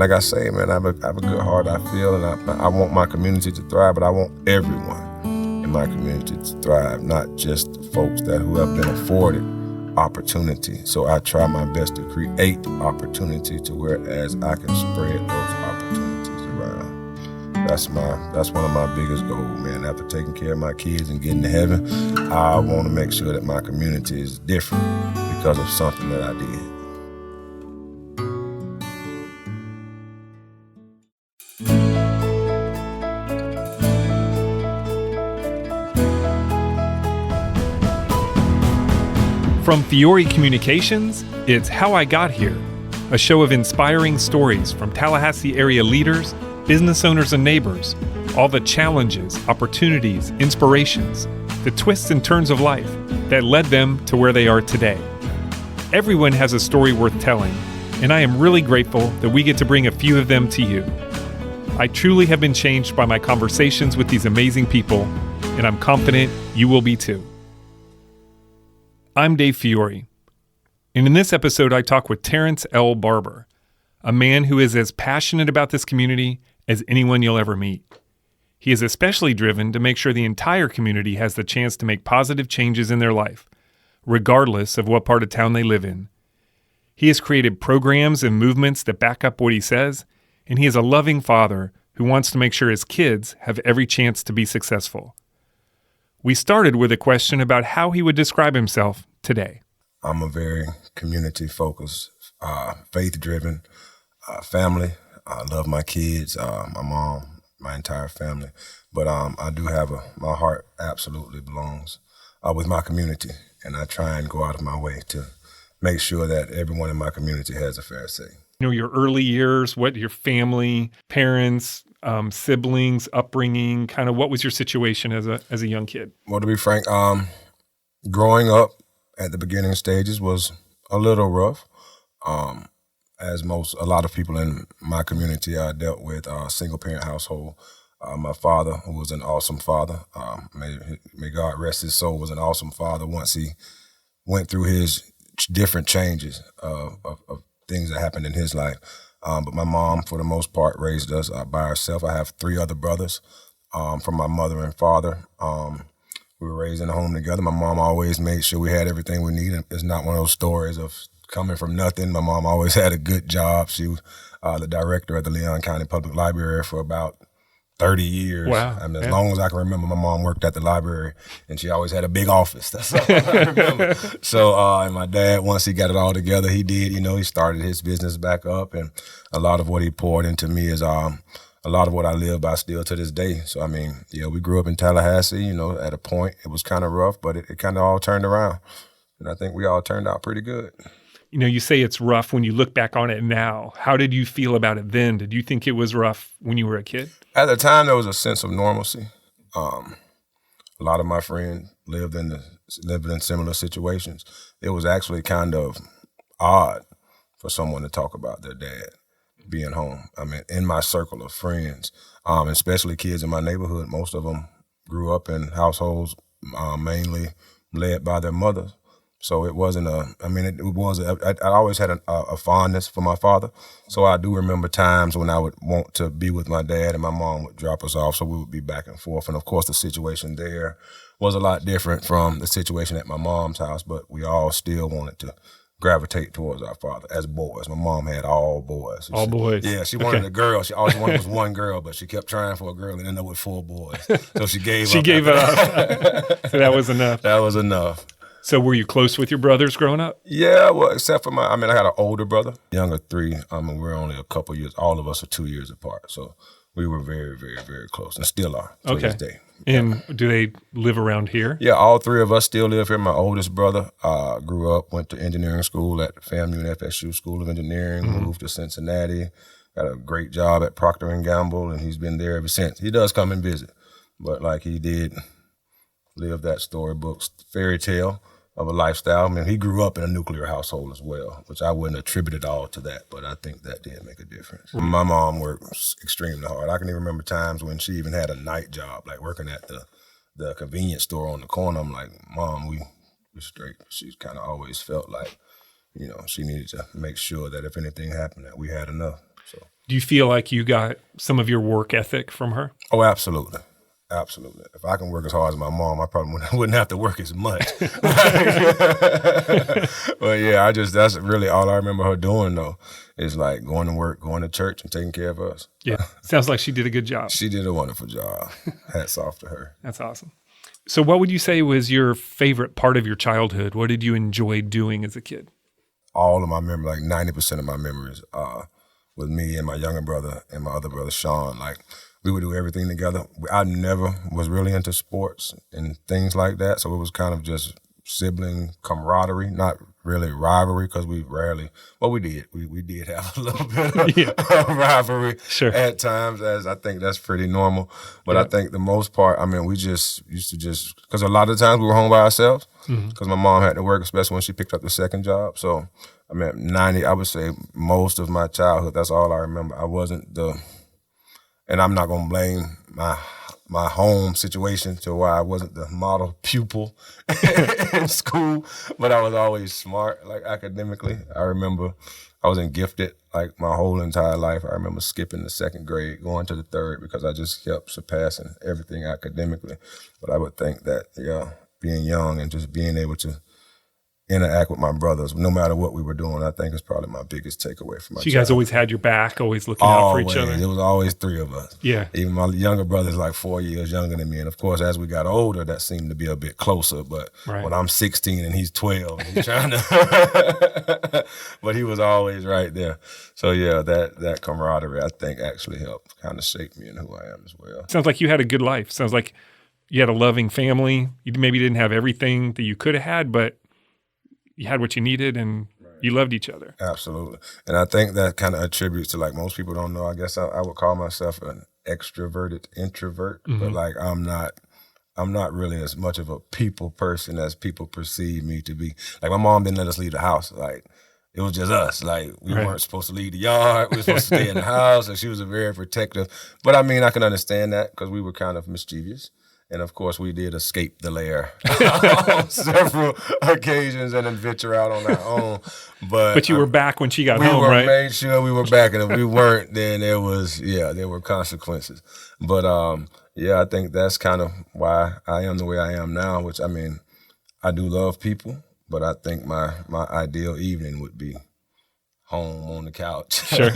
like I say, man, I have a good heart, I feel, and I want my community to thrive, but I want everyone in my community to thrive, not just the folks who have been afforded opportunity. So I try my best to create opportunity to whereas I can spread those opportunities around. That's one of my biggest goals, man. After taking care of my kids and getting to heaven, I want to make sure that my community is different because of something that I did. From Fiore Communications, it's How I Got Here, a show of inspiring stories from Tallahassee area leaders, business owners, and neighbors, all the challenges, opportunities, inspirations, the twists and turns of life that led them to where they are today. Everyone has a story worth telling, and I am really grateful that we get to bring a few of them to you. I truly have been changed by my conversations with these amazing people, and I'm confident you will be too. I'm Dave Fiore, and in this episode I talk with Terrance L. Barber, a man who is as passionate about this community as anyone you'll ever meet. He is especially driven to make sure the entire community has the chance to make positive changes in their life, regardless of what part of town they live in. He has created programs and movements that back up what he says, and he is a loving father who wants to make sure his kids have every chance to be successful. We started with a question about how he would describe himself today. I'm a very community-focused, faith-driven family. I love my kids, my mom, my entire family. But I do have my heart absolutely belongs with my community, and I try and go out of my way to make sure that everyone in my community has a fair say. You know, your early years, what your family, parents, siblings, upbringing, kind of what was your situation as a young kid? Well, to be frank, growing up at the beginning stages was a little rough. As a lot of people in my community, I dealt with a single-parent household. My father, who was an awesome father, may God rest his soul, was an awesome father once he went through his different changes of things that happened in his life. But my mom, for the most part, raised us by herself. I have 3 other brothers from my mother and father. We were raised in a home together. My mom always made sure we had everything we needed. It's not one of those stories of coming from nothing. My mom always had a good job. She was the director at the Leon County Public Library for about 30 years. Wow. I mean, as long as I can remember, my mom worked at the library, and she always had a big office. That's all I remember. So, and my dad, once he got it all together, he did, he started his business back up, and a lot of what he poured into me is a lot of what I live by still to this day. So, I mean, we grew up in Tallahassee, at a point. It was kind of rough, but it kind of all turned around, and I think we all turned out pretty good. You say it's rough when you look back on it now. How did you feel about it then? Did you think it was rough when you were a kid? At the time, there was a sense of normalcy. A lot of my friends lived in similar situations. It was actually kind of odd for someone to talk about their dad being home. I mean, in my circle of friends, especially kids in my neighborhood, most of them grew up in households mainly led by their mothers. So it wasn't I always had a fondness for my father. So I do remember times when I would want to be with my dad and my mom would drop us off, so we would be back and forth. And of course, the situation there was a lot different from the situation at my mom's house, but we all still wanted to gravitate towards our father as boys. My mom had all boys. All boys. Yeah, she wanted a girl. She always wanted was one girl, but she kept trying for a girl and ended up with 4 boys. So she gave up. She gave up. So that was enough. That was enough. So were you close with your brothers growing up? Yeah, well, except for I got an older brother, younger 3. We're only a couple years, all of us are 2 years apart. So we were very, very, very close and still are to this day. And do they live around here? Yeah, all 3 of us still live here. My oldest brother grew up, went to engineering school at FAMU and FSU School of Engineering, moved to Cincinnati, got a great job at Procter & Gamble, and he's been there ever since. He does come and visit, but like he did live that storybook fairy tale of a lifestyle. I mean, he grew up in a nuclear household as well, which I wouldn't attribute it all to that, but I think that did make a difference. My mom worked extremely hard. I can even remember times when she even had a night job, like working at the convenience store on the corner. I'm like, Mom, we're straight. She's kind of always felt like, she needed to make sure that if anything happened, that we had enough. So, Do you feel like you got some of your work ethic from her? Oh, absolutely. Absolutely. If I can work as hard as my mom, I probably wouldn't have to work as much. But yeah, that's really all I remember her doing though, is like going to work, going to church and taking care of us. Yeah. Sounds like she did a good job. She did a wonderful job. Hats off to her. That's awesome. So what would you say was your favorite part of your childhood? What did you enjoy doing as a kid? All of my memories, like 90% of my memories, with me and my younger brother and my other brother, Sean. Like, we would do everything together. I never was really into sports and things like that, so it was kind of just sibling camaraderie, not really rivalry, because we rarely, well, we did. We did have a little bit of rivalry at times, as I think that's pretty normal. But I think the most part, I mean, we just used to because a lot of times we were home by ourselves, because my mom had to work, especially when she picked up the second job. So, I mean, I would say most of my childhood, that's all I remember. I wasn't and I'm not gonna blame my home situation to why I wasn't the model pupil in school, but I was always smart, like academically. I remember I wasn't gifted like my whole entire life. I remember skipping the second grade, going to the third, because I just kept surpassing everything academically. But I would think that, being young and just being able to interact with my brothers, no matter what we were doing, I think is probably my biggest takeaway from my So you guys always had your back, always looking out for each other? It was always three of us. Yeah. Even my younger brother's like 4 years younger than me. And of course, as we got older, that seemed to be a bit closer. But when I'm 16 and he's 12, and he's trying to, but he was always right there. So yeah, that camaraderie, I think, actually helped kind of shape me in who I am as well. Sounds like you had a good life. Sounds like you had a loving family. You maybe didn't have everything that you could have had, but you had what you needed and you loved each other. Absolutely. And I think that kind of attributes to, like, most people don't know, I guess I would call myself an extroverted introvert, but like I'm not really as much of a people person as people perceive me to be. Like, my mom didn't let us leave the house. Like, it was just us. Like, we weren't supposed to leave the yard. We were supposed to stay in the house. And she was very protective. But I mean, I can understand that because we were kind of mischievous. And of course, we did escape the lair on several occasions and then venture out on our own. But you were back when she got home, We right? made sure we were back. And if we weren't, then there were consequences. But I think that's kind of why I am the way I am now, which, I mean, I do love people, but I think my ideal evening would be home on the couch. Sure.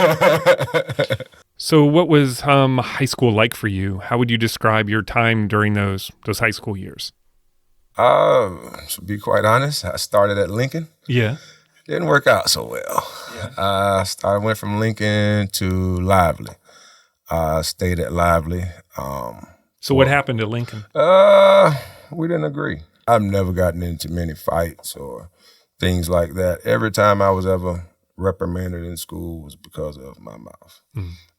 So what was high school like for you? How would you describe your time during those high school years? To be quite honest, I started at Lincoln. Yeah. Didn't work out so well. Yeah. I went from Lincoln to Lively. I stayed at Lively. So what happened at Lincoln? We didn't agree. I've never gotten into many fights or things like that. Every time I was ever reprimanded in school was because of my mouth.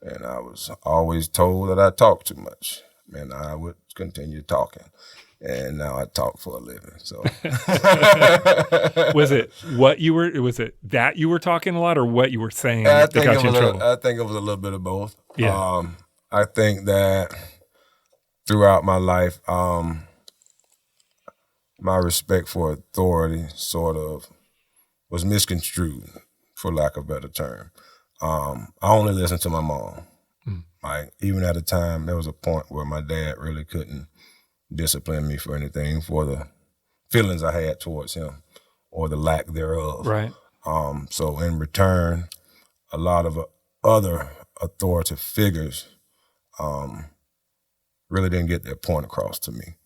And I was always told that I talked too much, and I would continue talking. And now I talk for a living. So was it that you were talking a lot, or what you were saying that got you in trouble? I think it was a little bit of both. Yeah. I think that throughout my life, my respect for authority sort of was misconstrued, for lack of a better term. I only listened to my mom. Like, even at a time, there was a point where my dad really couldn't discipline me for anything, for the feelings I had towards him or the lack thereof. Right. So in return, a lot of other authoritative figures really didn't get their point across to me.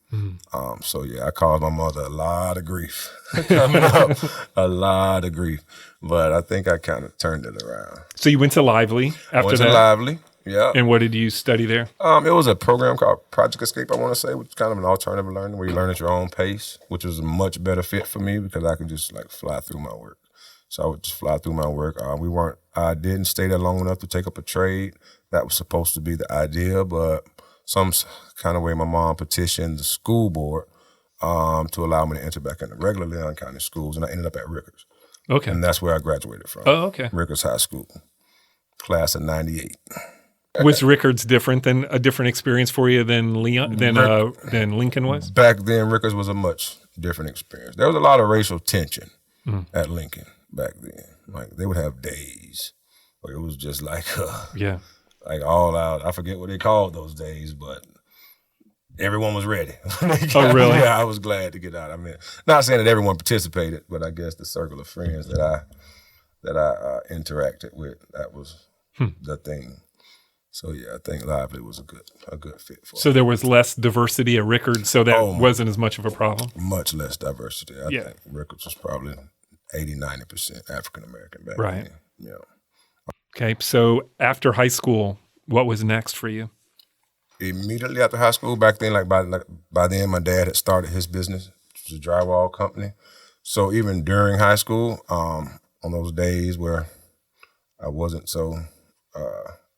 I caused my mother a lot of grief coming up, a lot of grief. But I think I kind of turned it around. So you went to Lively after that? Lively, yeah. And what did you study there? It was a program called Project Escape, I want to say, which is kind of an alternative learning where you learn at your own pace, which was a much better fit for me because I could just like fly through my work. So I would just fly through my work. I didn't stay there long enough to take up a trade. That was supposed to be the idea, but some kind of way my mom petitioned the school board to allow me to enter back into regular Leon County schools, and I ended up at Rickers. Okay. And that's where I graduated from. Oh, okay. Rickers High School, class of 98. Was Rickers a different experience for you than Lincoln was? Back then, Rickers was a much different experience. There was a lot of racial tension at Lincoln back then. Like, they would have days It was just like Yeah. like all out. I forget what they called those days, but everyone was ready. Oh, really? Yeah, I was glad to get out. I mean, not saying that everyone participated, but I guess the circle of friends that I interacted with, that was the thing. So yeah, I think Lively was a good fit for So there was less diversity at Rickard, so that wasn't as much of a problem? much less diversity. I Yeah. think Ricketts was probably 80-90% African American back Right. then. Yeah. Okay, so after high school, what was next for you? Immediately after high school, back then, by then, my dad had started his business, which was a drywall company. So even during high school, on those days where I wasn't so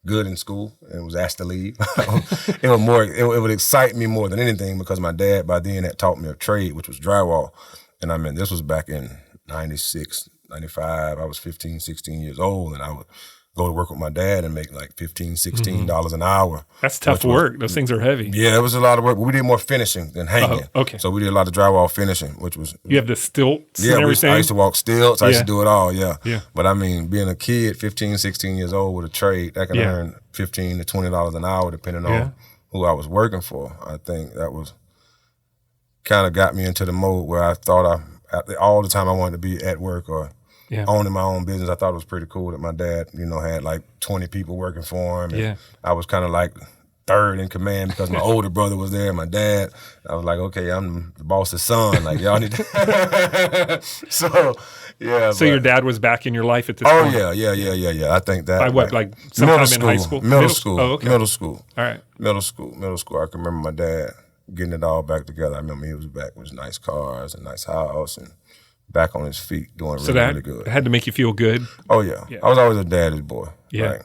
good in school and was asked to leave, it would excite me more than anything because my dad by then had taught me a trade, which was drywall. And I mean, this was back in 96, 95. I was 15, 16 years old, and I would go to work with my dad and make like $15, $16 an hour. That's tough work. Those things are heavy. Yeah, it was a lot of work. But we did more finishing than hanging. Oh, okay. So we did a lot of drywall finishing, which was... You have the stilts Yeah, and everything? I used to walk stilts. I used to do it all, yeah. Yeah. But I mean, being a kid, 15, 16 years old with a trade, that could earn $15 to $20 an hour depending on who I was working for. I think that was kind of got me into the mode where I thought all the time I wanted to be at work or owning my own business. I thought it was pretty cool that my dad, had like 20 people working for him. And I was kind of like third in command because my older brother was there, my dad. I was like, okay, I'm the boss's son. Like, y'all need to... So, yeah. So your dad was back in your life at this point? Oh, yeah. I think that... By what, like sometime in high school? Middle school. Oh, okay. Middle school. All right. Middle school. I can remember my dad getting it all back together. I remember he was back with nice cars and nice house and back on his feet doing really good. So that had to make you feel good? Oh, yeah. I was always a daddy's boy. Yeah. Like,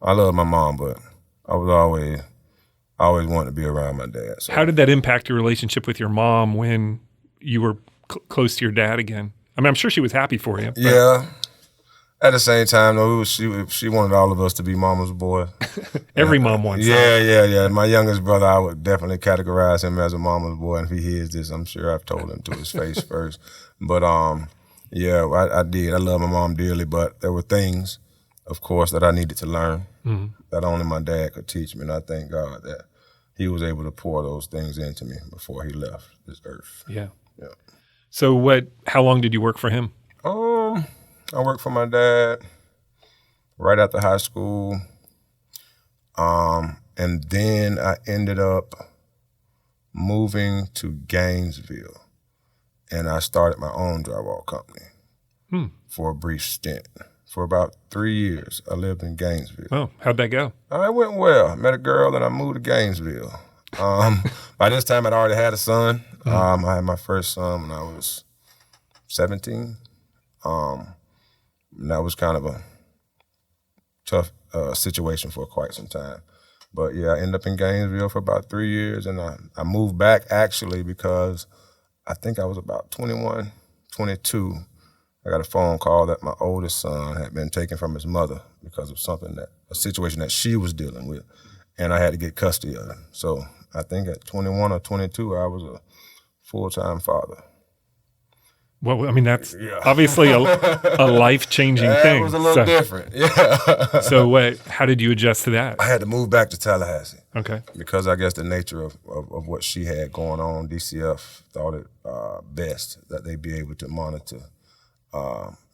I love my mom, but I was always wanted to be around my dad. So. How did that impact your relationship with your mom when you were close to your dad again? I mean, I'm sure she was happy for you. But... Yeah. At the same time, though, she wanted all of us to be mama's boy. Every mom wants that. Yeah. My youngest brother, I would definitely categorize him as a mama's boy. And if he hears this, I'm sure I've told him to his face first. But, yeah, I did. I love my mom dearly, but there were things, of course, that I needed to learn that only my dad could teach me. And I thank God that he was able to pour those things into me before he left this earth. Yeah. Yeah. So how long did you work for him? I worked for my dad right after high school. And then I ended up moving to Gainesville, and I started my own drywall company for a brief stint. For about 3 years, I lived in Gainesville. Oh, how'd that go? It went well. I met a girl, and I moved to Gainesville. By this time, I'd already had a son. I had my first son when I was 17. And that was kind of a tough situation for quite some time. But yeah, I ended up in Gainesville for about 3 years, and I moved back actually because I think I was about 21, 22. I got a phone call that my oldest son had been taken from his mother because of a situation that she was dealing with, and I had to get custody of him. So I think at 21 or 22, I was a full-time father. Well, I mean, that's obviously a life-changing thing. It was a little different, yeah. So how did you adjust to that? I had to move back to Tallahassee. Okay. Because I guess the nature of what she had going on, DCF thought it best that they be able to monitor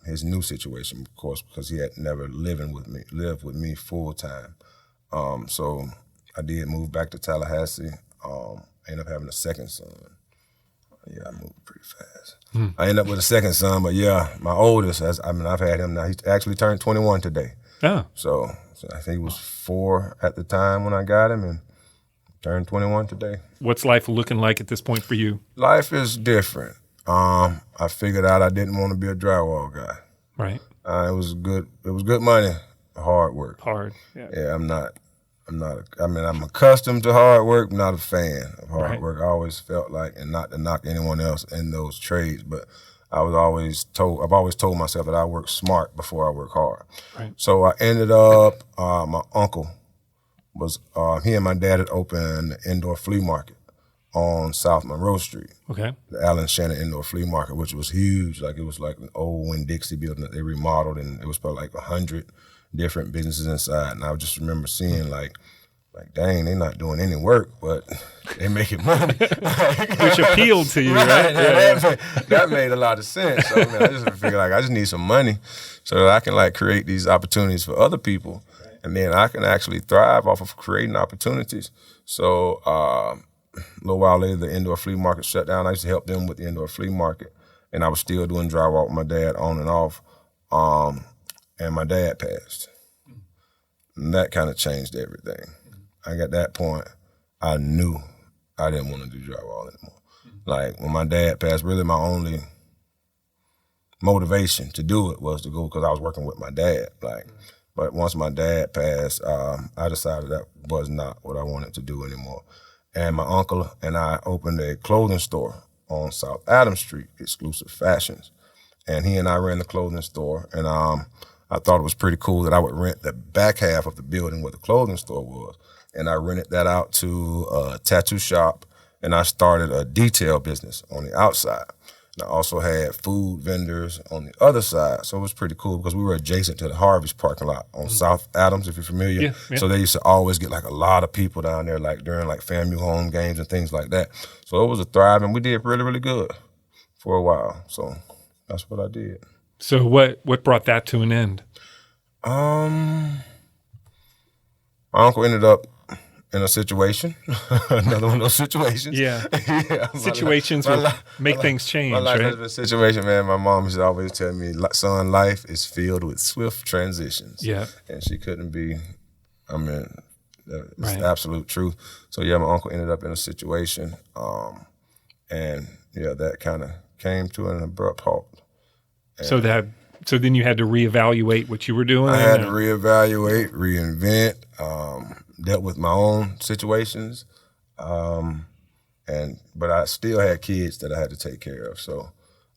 his new situation, of course, because he had never lived with me full-time. So I did move back to Tallahassee. I ended up having a second son. Yeah, I moved pretty fast. I ended up with a second son, but yeah, my oldest, I've had him now. He actually turned 21 today. Oh. So I think he was 4 at the time when I got him, and turned 21 today. What's life looking like at this point for you? Life is different. I figured out I didn't want to be a drywall guy. Right. It was good money, hard work. Hard. Yeah. I'm accustomed to hard work, not a fan of hard work. I always felt like, and not to knock anyone else in those trades, but I've always told myself that I work smart before I work hard. Right. So I ended up, my uncle he and my dad had opened an indoor flea market on South Monroe Street. Okay. The Allen Shannon Indoor Flea Market, which was huge. Like, it was like an old Winn-Dixie building that they remodeled, and it was probably like 100 different businesses inside. And I just remember seeing like, dang, they're not doing any work, but they making money. Which appealed to you, right? That made a lot of sense. So, I just figured like I just need some money so that I can like create these opportunities for other people. And then I can actually thrive off of creating opportunities. So a little while later, the indoor flea market shut down. I used to help them with the indoor flea market. And I was still doing drywall with my dad on and off. And my dad passed. And that kind of changed everything. At that point, I knew I didn't want to do drywall anymore. Like when my dad passed, really my only motivation to do it was to go because I was working with my dad. But once my dad passed, I decided that was not what I wanted to do anymore. And my uncle and I opened a clothing store on South Adams Street, Exclusive Fashions. And he and I ran the clothing store. And I thought it was pretty cool that I would rent the back half of the building where the clothing store was. And I rented that out to a tattoo shop, and I started a detail business on the outside. And I also had food vendors on the other side, so it was pretty cool because we were adjacent to the Harvey's parking lot on South Adams, if you're familiar. Yeah. So they used to always get like a lot of people down there, like during like FAMU home games and things like that. So it was a thrive, and we did really, really good for a while. So that's what I did. So what brought that to an end? My uncle ended up in a situation, another one of those situations. Yeah. Situations will make things change, my life right? has been a situation, man. My mom used to always tell me, son, life is filled with swift transitions. Yeah. And she couldn't be, it's Right. the absolute truth. So, yeah, my uncle ended up in a situation. That kind of came to an abrupt halt. So then you had to reevaluate what you were doing? I had to reevaluate, reinvent, dealt with my own situations, but I still had kids that I had to take care of. So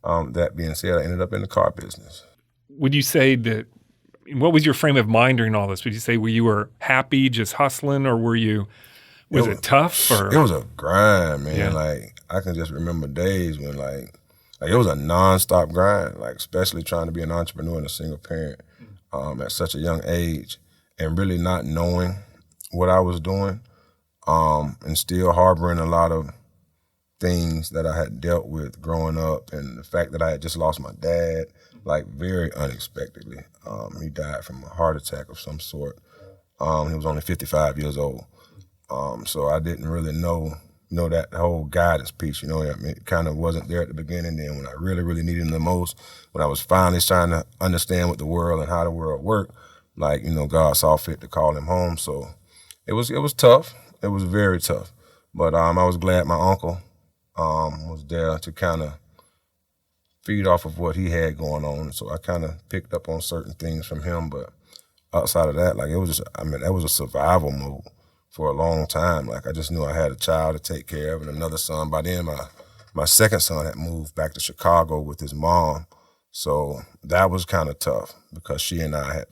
that being said, I ended up in the car business. Would you say that, what was your frame of mind during all this? Would you say you were happy, just hustling, or was it tough? Or? It was a grind, man. Yeah. Like I can just remember days when like it was a nonstop grind, like especially trying to be an entrepreneur and a single parent at such a young age and really not knowing what I was doing and still harboring a lot of things that I had dealt with growing up, and the fact that I had just lost my dad, like very unexpectedly. He died from a heart attack of some sort. He was only 55 years old. So I didn't really know that whole guidance piece, it kind of wasn't there at the beginning. Then when I really, really needed him the most, when I was finally trying to understand what the world and how the world worked, God saw fit to call him home. So it was tough. It was very tough. But I was glad my uncle was there to kind of feed off of what he had going on. So I kind of picked up on certain things from him. But outside of that, it was that was a survival mode for a long time. I just knew I had a child to take care of and another son. By then, my second son had moved back to Chicago with his mom. So that was kind of tough because she and I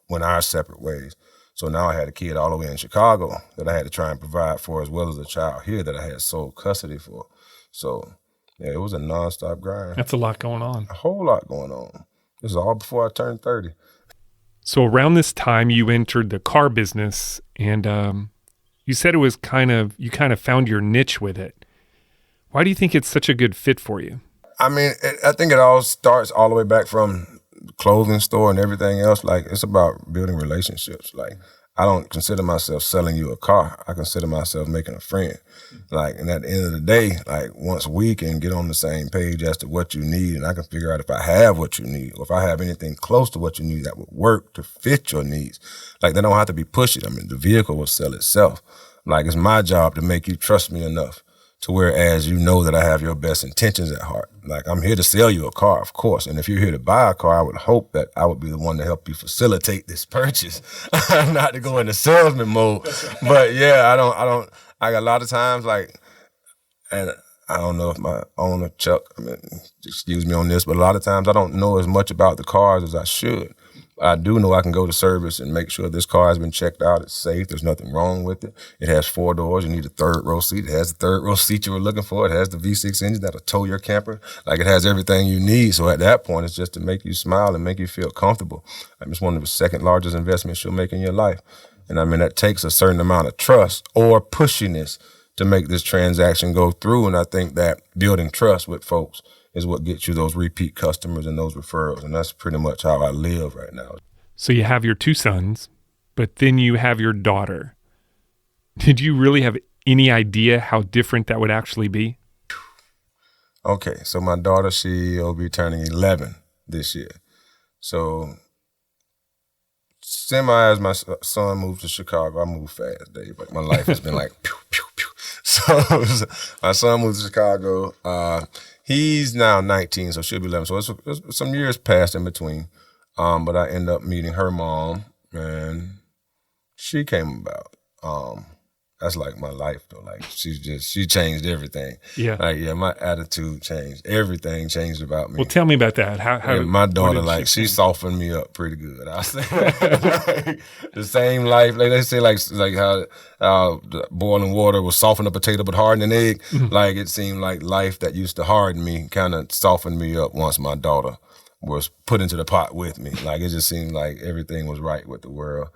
went our separate ways. So now I had a kid all the way in Chicago that I had to try and provide for, as well as a child here that I had sole custody for. So yeah, it was a nonstop grind. That's a lot going on. A whole lot going on. This is all before I turned 30. So around this time, you entered the car business, and you said you kind of found your niche with it. Why do you think it's such a good fit for you? I think it all starts all the way back from the clothing store and everything else. It's about building relationships. I don't consider myself selling you a car. I consider myself making a friend. And at the end of the day, once we can get on the same page as to what you need, and I can figure out if I have what you need, or if I have anything close to what you need that would work to fit your needs, they don't have to be pushy. The vehicle will sell itself. It's my job to make you trust me enough to whereas you know that I have your best intentions at heart. I'm here to sell you a car, of course. And if you're here to buy a car, I would hope that I would be the one to help you facilitate this purchase, not to go into salesman mode. But yeah, I got a lot of times and I don't know if my owner, Chuck, excuse me on this, but a lot of times I don't know as much about the cars as I should. I do know I can go to service and make sure this car has been checked out. It's safe. There's nothing wrong with it. It has 4 doors. You need a third row seat. It has the third row seat you were looking for. It has the V6 engine that'll tow your camper. Like, it has everything you need. So at that point, it's just to make you smile and make you feel comfortable. It's one of the second largest investments you'll make in your life. And I mean, that takes a certain amount of trust or pushiness to make this transaction go through. And I think that building trust with folks is what gets you those repeat customers and those referrals. And that's pretty much how I live right now. So you have your 2 sons, but then you have your daughter. Did you really have any idea how different that would actually be? Okay, so my daughter, she'll be turning 11 this year. So as my son moved to Chicago, I moved fast, Dave. Like, my life has been like pew, pew, pew. So my son moved to Chicago. He's now 19, so she'll be 11. So it's some years passed in between. But I end up meeting her mom, and she came about. That's like my life, though. Like, she changed everything. Yeah. Like, yeah, my attitude changed. Everything changed about me. Well, tell me about that. How my daughter, like, she softened me up pretty good. I say like, the same life, like they say, like how the boiling water will soften a potato but harden an egg. Mm-hmm. Like, it seemed like life that used to harden me kind of softened me up once my daughter was put into the pot with me. Like, it just seemed like everything was right with the world.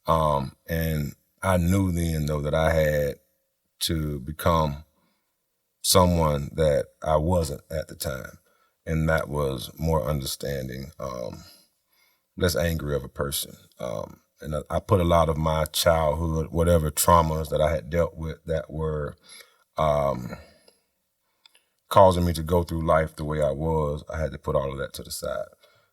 And I knew then, though, that I had to become someone that I wasn't at the time. And that was more understanding, less angry of a person. And I put a lot of my childhood, whatever traumas that I had dealt with that were causing me to go through life the way I was, I had to put all of that to the side.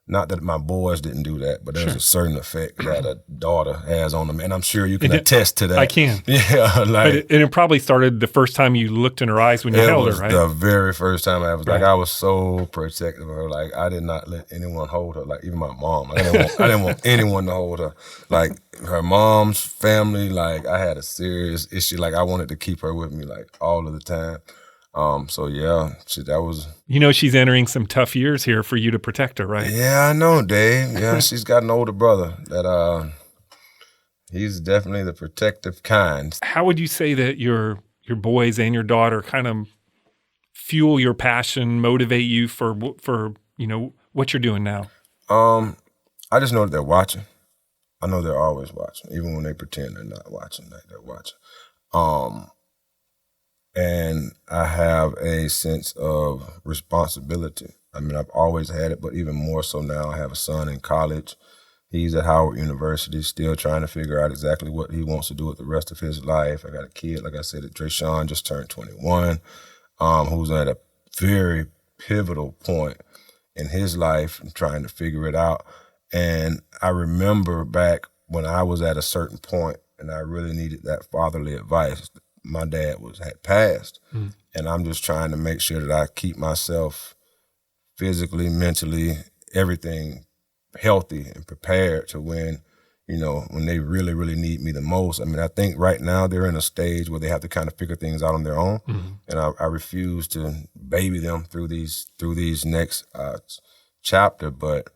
Not that my boys didn't do that, but there's a certain effect that a daughter has on them. And I'm sure you can attest to that. I can. Yeah. Like, it probably started the first time you looked in her eyes when you held her, right? The very first time I was like, I was so protective of her. Like, I did not let anyone hold her, like even my mom. Like, I didn't want anyone to hold her. Like, her mom's family, like, I had a serious issue. Like, I wanted to keep her with me, like, all of the time. So yeah, that was. You know, she's entering some tough years here for you to protect her, right? Yeah, I know, Dave. Yeah, she's got an older brother that he's definitely the protective kind. How would you say that your boys and your daughter kind of fuel your passion, motivate you for you know what you're doing now? I just know that they're watching. I know they're always watching, even when they pretend they're not watching. Like, they're watching. And I have a sense of responsibility. I mean, I've always had it, but even more so now. I have a son in college. He's at Howard University, still trying to figure out exactly what he wants to do with the rest of his life. I got a kid, like I said, Drayshawn just turned 21, who's at a very pivotal point in his life and trying to figure it out. And I remember back when I was at a certain point and I really needed that fatherly advice. My dad had passed, and I'm just trying to make sure that I keep myself physically, mentally, everything healthy and prepared to when they really, really need me the most. I mean, I think right now they're in a stage where they have to kind of figure things out on their own, and I refuse to baby them through these next chapter. But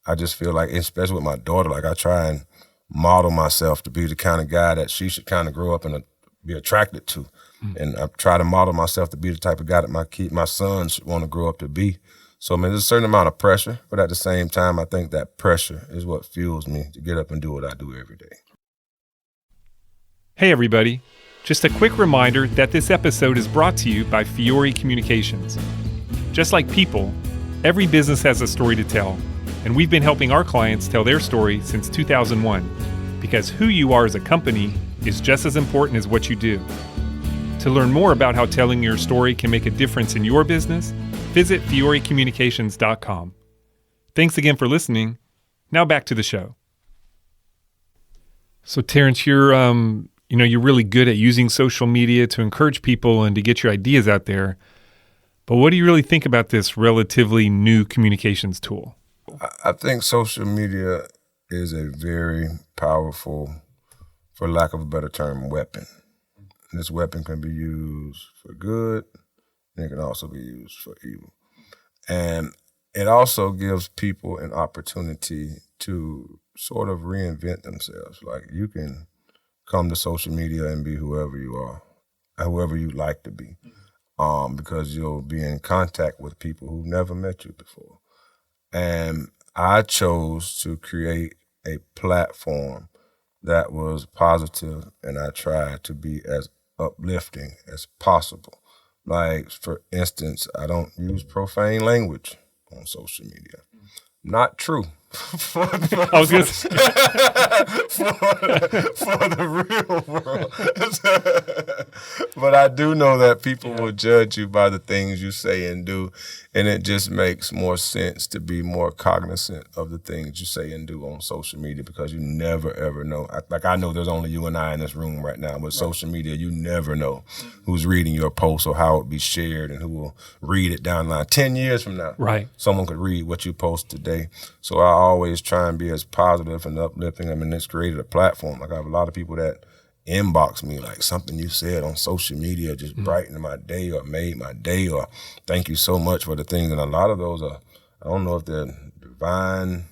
I just feel like, especially with my daughter, like, I try and model myself to be the kind of guy that she should kind of grow up and be attracted to. And I try to model myself to be the type of guy that my sons should want to grow up to be. So, I mean, there's a certain amount of pressure, but at the same time, I think that pressure is what fuels me to get up and do what I do every day. Hey, everybody. Just a quick reminder that this episode is brought to you by Fiore Communications. Just like people, every business has a story to tell, and we've been helping our clients tell their story since 2001, because who you are as a company is just as important as what you do. To learn more about how telling your story can make a difference in your business, visit FioreCommunications.com. Thanks again for listening. Now back to the show. So Terrance, you're really good at using social media to encourage people and to get your ideas out there. But what do you really think about this relatively new communications tool? I think social media is a very powerful, for lack of a better term, weapon. And this weapon can be used for good, and it can also be used for evil. And it also gives people an opportunity to sort of reinvent themselves. Like, you can come to social media and be whoever you are, whoever you like to be, because you'll be in contact with people who've never met you before. And I chose to create a platform that was positive, and I tried to be as uplifting as possible. Like, for instance, I don't use profane language on social media. Not true. I was going to say. for the real world. But I do know that people will judge you by the things you say and do, and it just makes more sense to be more cognizant of the things you say and do on social media, because you never, ever know. I know there's only you and I in this room right now, but social media, you never know who's reading your post or how it will be shared and who will read it down the line. 10 years from now, someone could read what you post today. So I always try and be as positive and uplifting. I mean, it's created a platform. Like, I have a lot of people that inbox me, like, something you said on social media just brightened my day or made my day, or thank you so much for the things. And a lot of those are, I don't know if they're divine,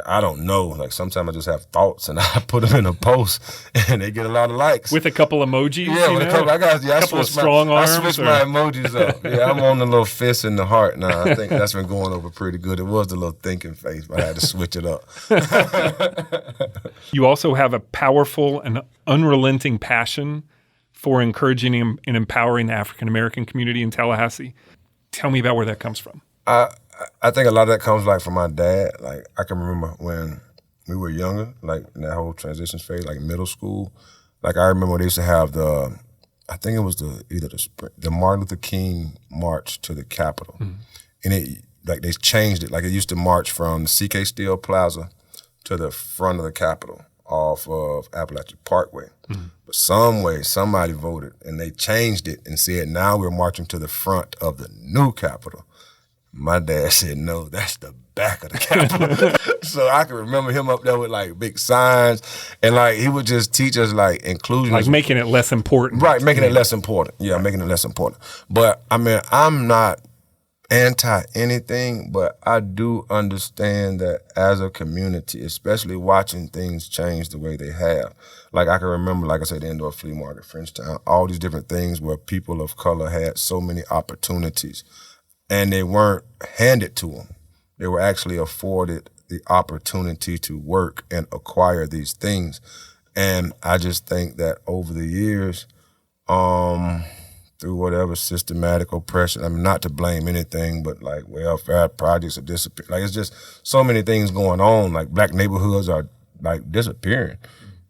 I don't know. Like, sometimes I just have thoughts and I put them in a post and they get a lot of likes. With a couple emojis? Yeah, with a couple. I couple of strong arms. I switched my emojis up. Yeah, I'm on the little fist and the heart now. I think that's been going over pretty good. It was the little thinking face, but I had to switch it up. You also have a powerful and unrelenting passion for encouraging and empowering the African-American community in Tallahassee. Tell me about where that comes from. I think a lot of that comes, like, from my dad. Like, I can remember when we were younger, like, in that whole transition phase, like middle school. Like, I remember they used to have I think it was the Martin Luther King march to the Capitol. And they changed it. Like, it used to march from the C.K. Steele Plaza to the front of the Capitol off of Appalachian Parkway. But somebody voted and they changed it and said, now we're marching to the front of the new Capitol. My dad said, no, that's the back of the Capitol. So I can remember him up there with, like, big signs, and, like, he would just teach us, like, inclusion. Like, making it less important. Right, making it less important. Yeah, making it less important. But, I mean, I'm not anti anything, but I do understand that as a community, especially watching things change the way they have. Like, I can remember, like I said, the indoor flea market, Frenchtown, all these different things where people of color had so many opportunities. And they weren't handed to them. They were actually afforded the opportunity to work and acquire these things. And I just think that over the years, through whatever systematic oppression, I mean, not to blame anything, but, like, welfare projects are disappearing. Like, it's just so many things going on. Like, black neighborhoods are, like, disappearing.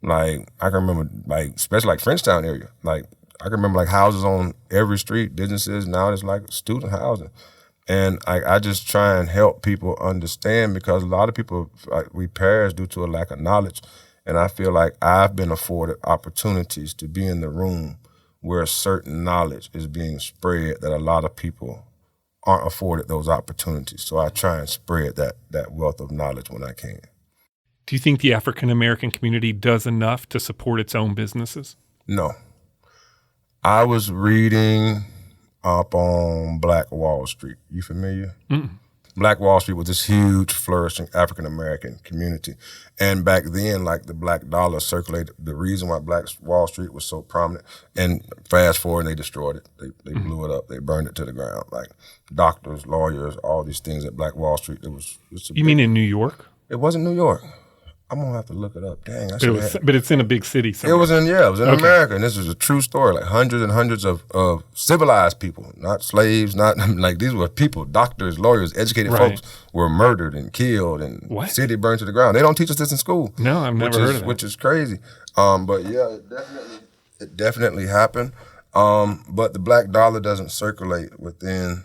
Like, I can remember, like, especially, like, Frenchtown area, like, I can remember, like, houses on every street, businesses. Now it's like student housing. And I just try and help people understand, because a lot of people, like, we perish due to a lack of knowledge. And I feel like I've been afforded opportunities to be in the room where certain knowledge is being spread that a lot of people aren't afforded those opportunities. So I try and spread that wealth of knowledge when I can. Do you think the African-American community does enough to support its own businesses? No. I was reading up on Black Wall Street. You familiar? Black Wall Street was this huge, flourishing African-American community. And back then, like, the black dollar circulated. The reason why Black Wall Street was so prominent, and fast forward, they destroyed it. They blew it up. They burned it to the ground. Like, doctors, lawyers, all these things at Black Wall Street. You mean in New York? It wasn't New York. I'm going to have to look it up. Dang, but it's in a big city somewhere. It was in America, and this was a true story. Like, hundreds and hundreds of civilized people, not slaves, not, like, these were people, doctors, lawyers, educated folks were murdered and killed, and city burned to the ground. They don't teach us this in school. No, I've never heard of that. Which is crazy. But yeah, it definitely happened. But the black dollar doesn't circulate within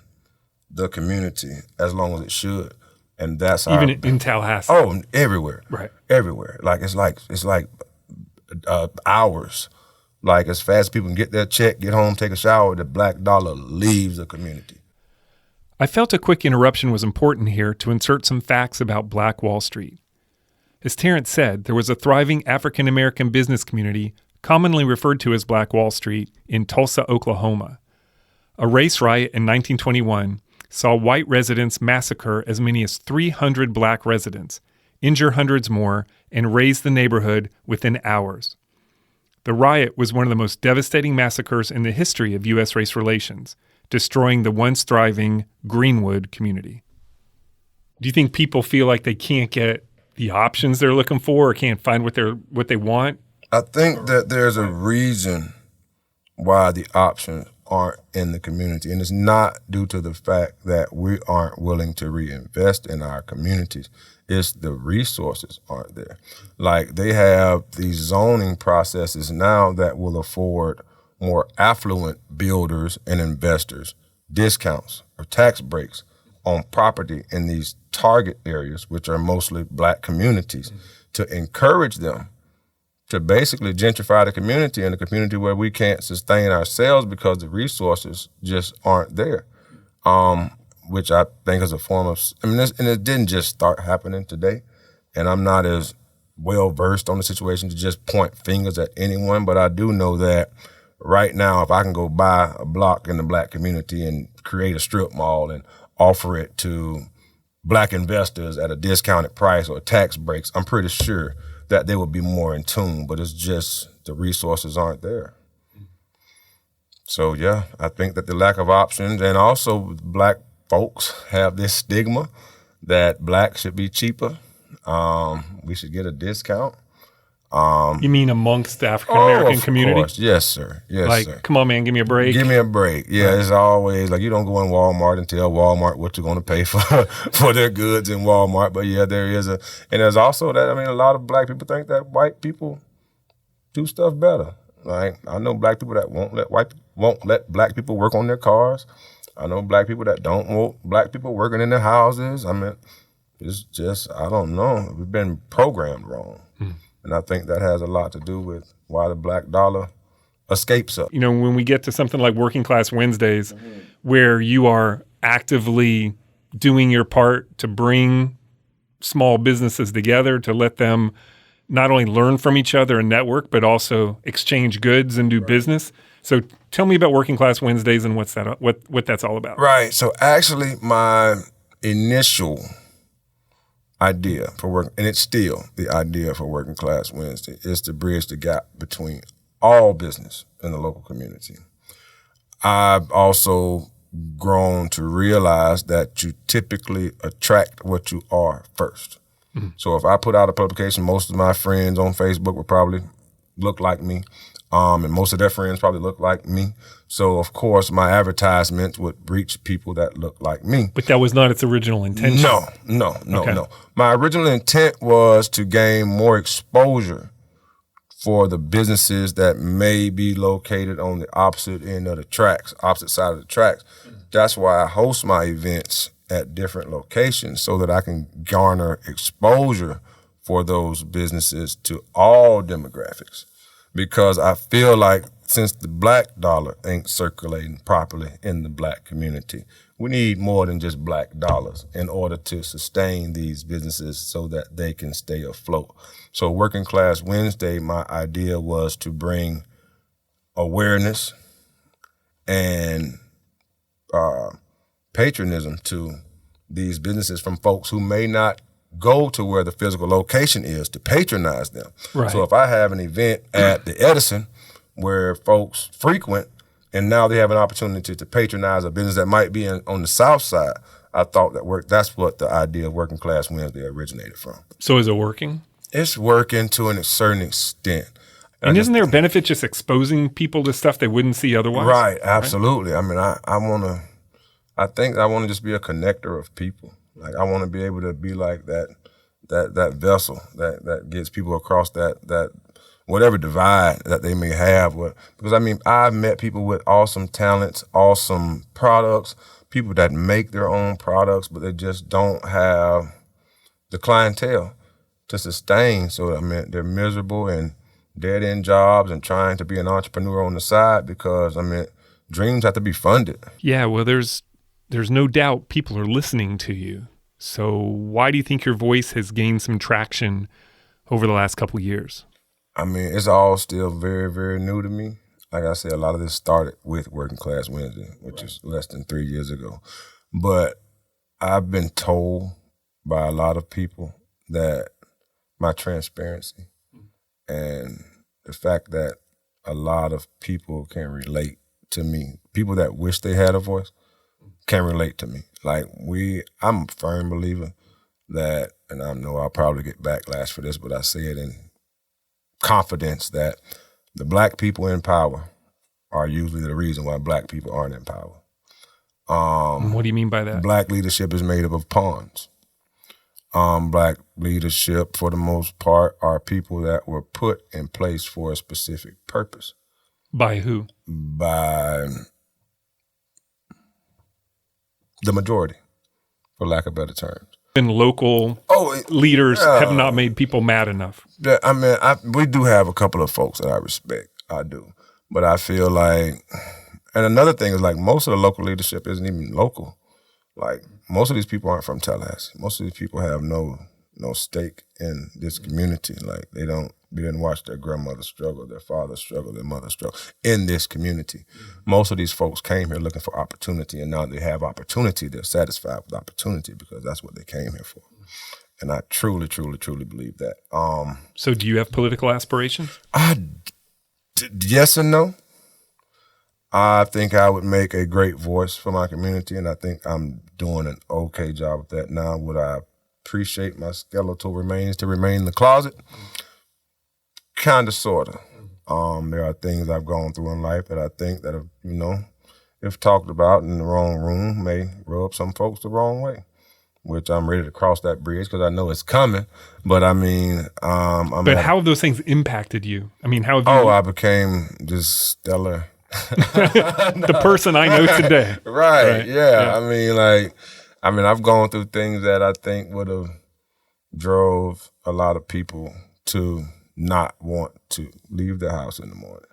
the community as long as it should. And that's even in Tallahassee. Oh, everywhere. Right. Everywhere. Like, it's like hours. Like, as fast as people can get their check, get home, take a shower, the black dollar leaves the community. I felt a quick interruption was important here to insert some facts about Black Wall Street. As Terrance said, there was a thriving African-American business community, commonly referred to as Black Wall Street, in Tulsa, Oklahoma. A race riot in 1921 saw white residents massacre as many as 300 black residents, injure hundreds more, and raze the neighborhood within hours. The riot was one of the most devastating massacres in the history of U.S. race relations, destroying the once thriving Greenwood community. Do you think people feel like they can't get the options they're looking for or can't find what they want? I think that there's a reason why the options aren't in the community, and it's not due to the fact that we aren't willing to reinvest in our communities. It's the resources aren't there. Like, they have these zoning processes now that will afford more affluent builders and investors discounts or tax breaks on property in these target areas, which are mostly black communities, to encourage them to basically gentrify the community, in a community where we can't sustain ourselves because the resources just aren't there, which I think is a form of, and it didn't just start happening today, and I'm not as well versed on the situation to just point fingers at anyone, but I do know that right now, if I can go buy a block in the black community and create a strip mall and offer it to black investors at a discounted price or tax breaks, I'm pretty sure that they would be more in tune, but it's just the resources aren't there. So yeah, I think that the lack of options, and also black folks have this stigma that black should be cheaper. We should get a discount. You mean amongst the African-American community? Course. Yes, sir. Yes, like, sir. Come on, man, give me a break. Give me a break. Yeah, right. It's always like, you don't go in Walmart and tell Walmart what you're going to pay for their goods in Walmart. But yeah, and there's also that, a lot of black people think that white people do stuff better. Like, I know black people that won't let black people work on their cars. I know black people that don't want black people working in their houses. It's just, I don't know. We've been programmed wrong. And I think that has a lot to do with why the black dollar escapes us. When we get to something like Working Class Wednesdays, where you are actively doing your part to bring small businesses together, to let them not only learn from each other and network, but also exchange goods and do business. So tell me about Working Class Wednesdays and what that's all about. Right. So actually, my initial idea for work, and it's still the idea for Working Class Wednesday, is to bridge the gap between all business in the local community. I've also grown to realize that you typically attract what you are first. Mm-hmm. So if I put out a publication, most of my friends on Facebook would probably look like me. And most of their friends probably look like me. So, of course, my advertisements would reach people that look like me. But that was not its original intention? No. My original intent was to gain more exposure for the businesses that may be located on the opposite end of the tracks, opposite side of the tracks. That's why I host my events at different locations, so that I can garner exposure for those businesses to all demographics. Because I feel like since the black dollar ain't circulating properly in the black community, we need more than just black dollars in order to sustain these businesses so that they can stay afloat. So Working Class Wednesday, my idea was to bring awareness and patronism to these businesses from folks who may not go to where the physical location is to patronize them. Right. So if I have an event at the Edison where folks frequent, and now they have an opportunity to patronize a business that might be on the south side, I thought that's what the idea of Working Class Wednesday originated from. So is it working? It's working to a certain extent. And isn't there a benefit just exposing people to stuff they wouldn't see otherwise? Right, absolutely. Right? I think I want to just be a connector of people. Like, I want to be able to be like that vessel that gets people across that whatever divide that they may have. Because I've met people with awesome talents, awesome products, people that make their own products, but they just don't have the clientele to sustain. So they're miserable and dead-end jobs and trying to be an entrepreneur on the side because dreams have to be funded. Yeah, well, there's no doubt people are listening to you. So why do you think your voice has gained some traction over the last couple of years? It's all still very, very new to me. Like I said, a lot of this started with Working Class Wednesday, which is less than 3 years ago. But I've been told by a lot of people that my transparency and the fact that a lot of people can relate to me, people that wish they had a voice can relate to me. Like I'm a firm believer that, and I know I'll probably get backlash for this, but I say it in confidence that the black people in power are usually the reason why black people aren't in power. What do you mean by that? Black leadership is made up of pawns. Black leadership, for the most part, are people that were put in place for a specific purpose. By who? By the majority, for lack of better terms. And local leaders have not made people mad enough. Yeah, I mean, we do have a couple of folks that I respect. I do. But I feel like, and another thing is like most of the local leadership isn't even local. Like most of these people aren't from Tallahassee. Most of these people have no stake in this community. Like they didn't watch their grandmother struggle, their father struggle, their mother struggle in this community. Most of these folks came here looking for opportunity, and now they have opportunity. They're satisfied with opportunity because that's what they came here for. And I truly, truly, truly believe that. So do you have political aspirations? Yes and no. I think I would make a great voice for my community, and I think I'm doing an okay job with that now. Would I appreciate my skeletal remains to remain in the closet? Kind of, sort of. There are things I've gone through in life that I think that, if talked about in the wrong room, may rub some folks the wrong way, which I'm ready to cross that bridge because I know it's coming. But I mean, but how have those things impacted you? I mean, how have you? I became just stellar. The person I know today. Right. Yeah. I mean, I've gone through things that I think would have drove a lot of people to not want to leave the house in the morning.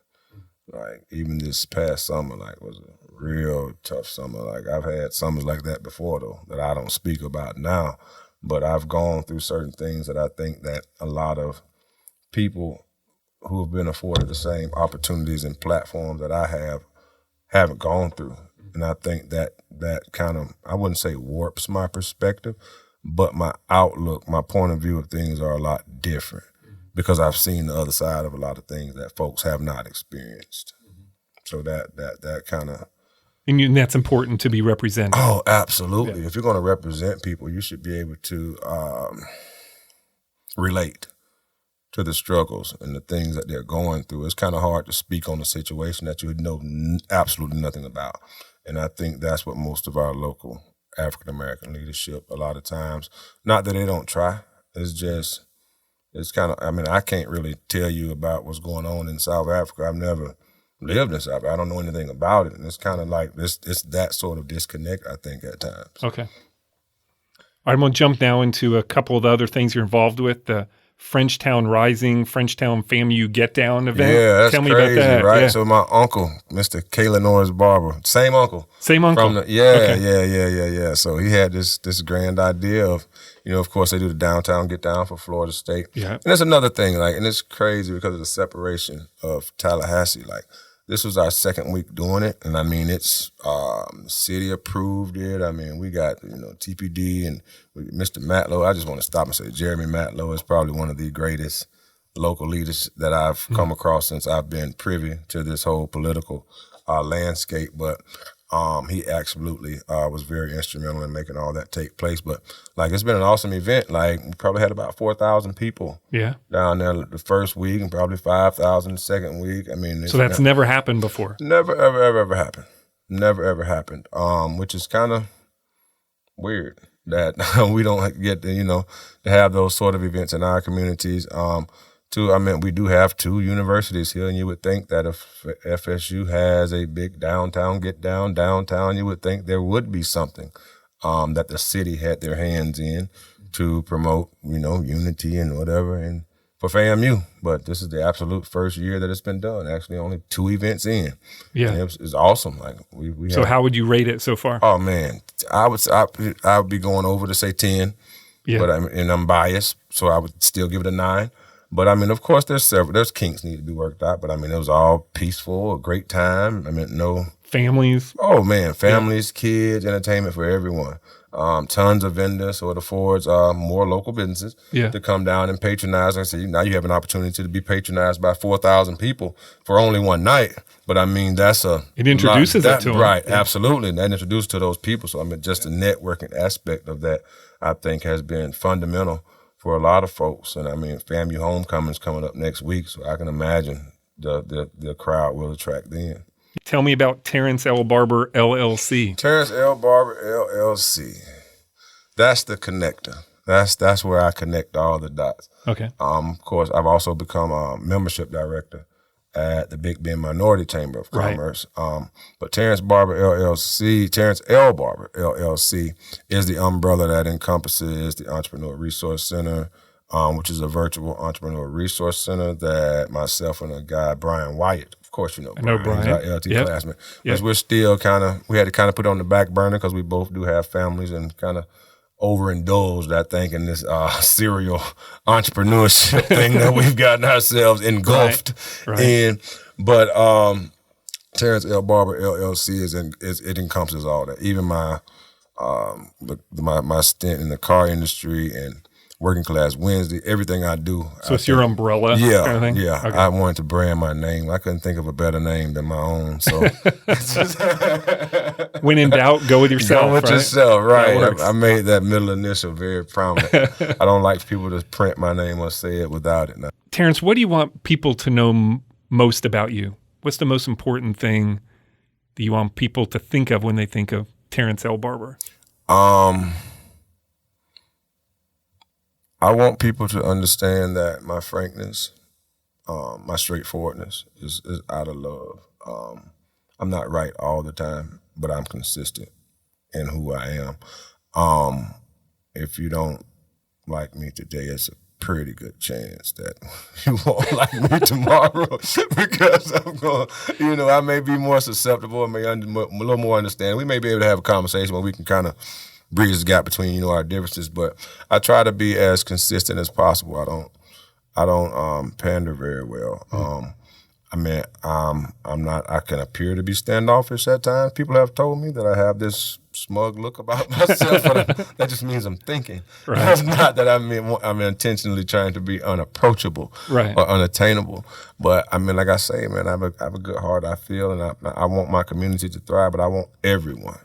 Like even this past summer, was a real tough summer. Like I've had summers like that before though, that I don't speak about now, but I've gone through certain things that I think that a lot of people who have been afforded the same opportunities and platforms that I haven't gone through. And I think that kind of, I wouldn't say warps my perspective, but my outlook, my point of view of things are a lot different because I've seen the other side of a lot of things that folks have not experienced. So that kind of. And that's important to be represented. Oh, absolutely. Yeah. If you're going to represent people, you should be able to relate to the struggles and the things that they're going through. It's kind of hard to speak on a situation that you know absolutely nothing about. And I think that's what most of our local African-American leadership, a lot of times, not that they don't try, it's kind of, I can't really tell you about what's going on in South Africa. I've never lived in South Africa. I don't know anything about it. And it's kind of like, it's that sort of disconnect, I think, at times. Okay. I'm going to jump now into a couple of the other things you're involved with, the Frenchtown Rising, Frenchtown FAMU Get Down event. Yeah, that's Tell me crazy, about that. right? Yeah. So my uncle, Mr. Norris Barber, same uncle. Same uncle? Yeah. So he had this grand idea of, of course they do the downtown Get Down for Florida State. Yeah. And there's another thing, and it's crazy because of the separation of Tallahassee. This was our second week doing it, and I mean, it's city approved it. I mean, we got TPD and Mr. Matlow. I just want to stop and say Jeremy Matlow is probably one of the greatest local leaders that I've come across since I've been privy to this whole political landscape. But he absolutely was very instrumental in making all that take place. But it's been an awesome event. We probably had about 4,000 people down there the first week and probably 5,000 the second week. I mean, so that's never happened before. Never, ever happened. Never, ever happened. Which is kind of weird that we don't get to, to have those sort of events in our communities. We do have 2 universities here, and you would think that if FSU has a big downtown Get Down downtown, you would think there would be something that the city had their hands in to promote, unity and whatever, and for FAMU. But this is the absolute first year that it's been done. Actually, only 2 events in. Yeah, and it's awesome. So how would you rate it so far? Oh man, I would be going over to say 10. Yeah, but I'm biased, so I would still give it a 9. But I mean, of course, there's kinks need to be worked out. But I mean, it was all peaceful, a great time. I mean, no families. Oh man, families, kids, entertainment for everyone. Tons of vendors, so it affords more local businesses to come down and patronize. Like I said, now you have an opportunity to be patronized by 4,000 people for only one night. But I mean, it introduces it to them. Right, absolutely. And that introduces to those people. So I mean, just the networking aspect of that, I think, has been fundamental for a lot of folks. And I mean, FAMU Homecoming's coming up next week, so I can imagine the crowd will attract then. Tell me about Terrance L. Barber, LLC. Terrance L. Barber, LLC. That's the connector. That's where I connect all the dots. Okay. Of course, I've also become a membership director at the Big Bend Minority Chamber of Commerce. Right. But Terrance Barber, LLC, Terrance L. Barber, LLC is the umbrella that encompasses the Entrepreneur Resource Center, which is a virtual entrepreneur resource center that myself and a guy, Brian Wyatt, of course, you know Brian. He's our LT classmate. Because we're still we had to put it on the back burner because we both do have families and kind of overindulged, I think, in this serial entrepreneurship thing that we've gotten ourselves engulfed in. But Terrance L. Barber, LLC it encompasses all that. Even my stint in the car industry and Working Class Wednesday, everything I do. So it's your umbrella kind of thing? Yeah. Okay. I wanted to brand my name. I couldn't think of a better name than my own. So when in doubt, go with yourself. Go with yourself, right. I made that middle initial very prominent. I don't like people to print my name or say it without it. Now. Terrance, what do you want people to know most about you? What's the most important thing that you want people to think of when they think of Terrance L. Barber? I want people to understand that my frankness, my straightforwardness is out of love. I'm not right all the time, but I'm consistent in who I am. If you don't like me today, it's a pretty good chance that you won't like me tomorrow because I'm going, I may be more susceptible, I may a little more understanding. We may be able to have a conversation where we can kind of bridge the gap between our differences, but I try to be as consistent as possible. I don't pander very well. I can appear to be standoffish at times. People have told me that I have this smug look about myself, but that just means I'm thinking. Right. That's not that I'm intentionally trying to be unapproachable or unattainable. But I mean, like I say, man, I have a good heart, I feel, and I want my community to thrive, but I want everyone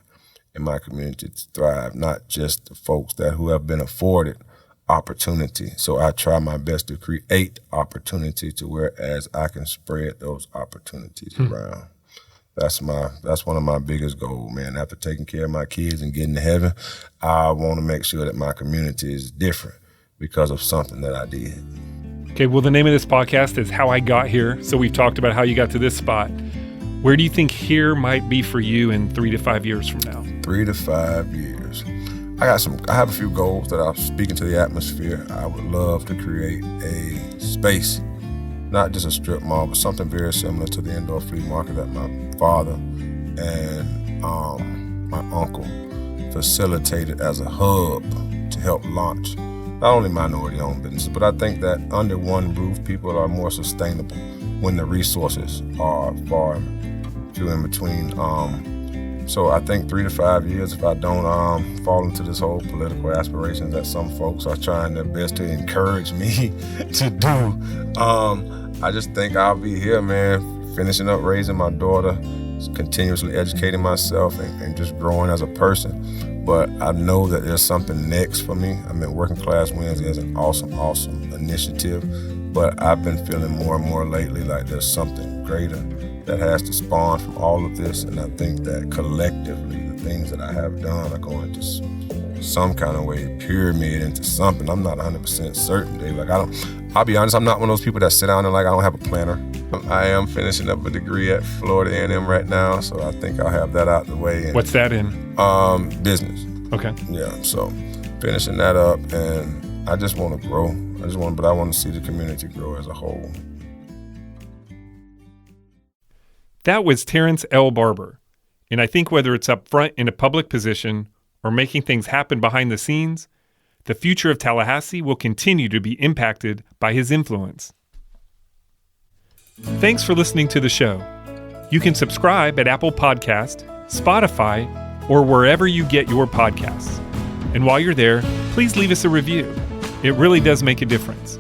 in my community to thrive, not just the folks who have been afforded opportunity. So I try my best to create opportunity to whereas I can spread those opportunities around. That's one of my biggest goals, man. After taking care of my kids and getting to heaven, I want to make sure that my community is different because of something that I did. Okay, well, the name of this podcast is How I Got Here. So we've talked about how you got to this spot. Where do you think here might be for you in 3 to 5 years from now? 3 to 5 years. I have a few goals that I'm speaking to the atmosphere. I would love to create a space, not just a strip mall, but something very similar to the indoor flea market that my father and my uncle facilitated as a hub to help launch not only minority-owned businesses, but I think that under one roof, people are more sustainable when the resources are far few in between. So I think 3 to 5 years, if I don't fall into this whole political aspirations that some folks are trying their best to encourage me to do, I just think I'll be here, man, finishing up raising my daughter, continuously educating myself and just growing as a person. But I know that there's something next for me. I mean, Working Class Wednesday is an awesome initiative, but I've been feeling more and more lately like there's something greater that has to spawn from all of this, and I think that collectively the things that I have done are going to some kind of way pyramid into something. I'm not 100% certain, Dave. I'll be honest, I'm not one of those people that sit down and I don't have a planner. I am finishing up a degree at Florida A&M right now, so I think I'll have that out of the way. What's that in? Business. Okay. Yeah, so finishing that up, and I just want to grow. But I want to see the community grow as a whole. That was Terrance L. Barber. And I think whether it's up front in a public position or making things happen behind the scenes, the future of Tallahassee will continue to be impacted by his influence. Thanks for listening to the show. You can subscribe at Apple Podcast, Spotify, or wherever you get your podcasts. And while you're there, please leave us a review. It really does make a difference.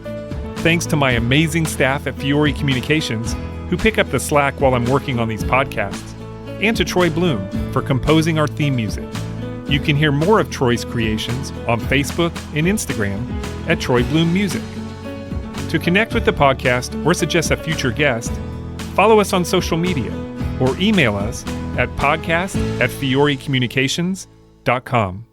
Thanks to my amazing staff at Fiore Communications, who pick up the slack while I'm working on these podcasts, and to Troy Bloom for composing our theme music. You can hear more of Troy's creations on Facebook and Instagram at Troy Bloom Music. To connect with the podcast or suggest a future guest, follow us on social media or email us at podcast@fiorecommunications.com.